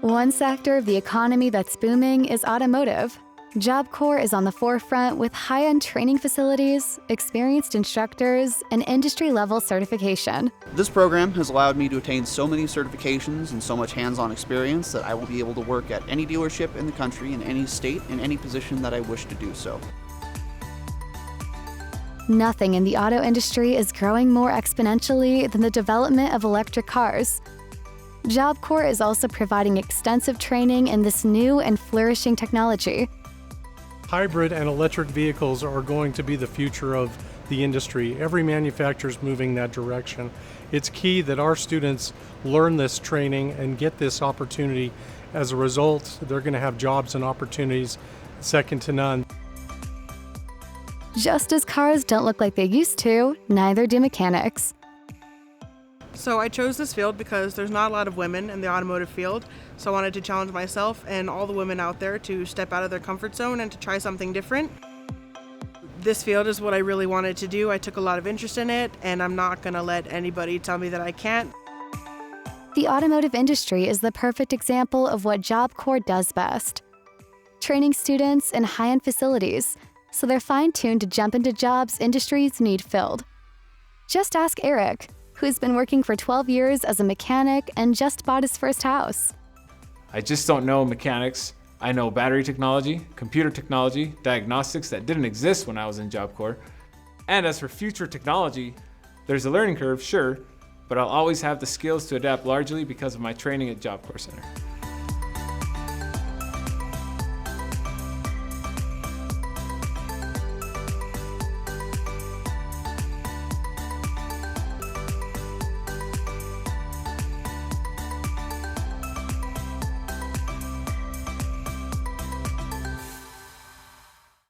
One sector of the economy that's booming is automotive. Job Corps is on the forefront with high-end training facilities, experienced instructors, and industry-level certification. This program has allowed me to attain so many certifications and so much hands-on experience that I will be able to work at any dealership in the country, in any state, in any position that I wish to do so. Nothing in the auto industry is growing more exponentially than the development of electric cars. Job Corps is also providing extensive training in this new and flourishing technology. Hybrid and electric vehicles are going to be the future of the industry. Every manufacturer is moving that direction. It's key that our students learn this training and get this opportunity. As a result, they're going to have jobs and opportunities second to none. Just as cars don't look like they used to, neither do mechanics. So I chose this field because there's not a lot of women in the automotive field, so I wanted to challenge myself and all the women out there to step out of their comfort zone and to try something different. This field is what I really wanted to do. I took a lot of interest in it, and I'm not going to let anybody tell me that I can't. The automotive industry is the perfect example of what Job Corps does best. Training students in high-end facilities, so they're fine-tuned to jump into jobs industries need filled. Just ask Erick, who's been working for 12 years as a mechanic and just bought his first house. I just don't know mechanics. I know battery technology, computer technology, diagnostics that didn't exist when I was in Job Corps. And as for future technology, there's a learning curve, sure, but I'll always have the skills to adapt largely because of my training at Job Corps Center.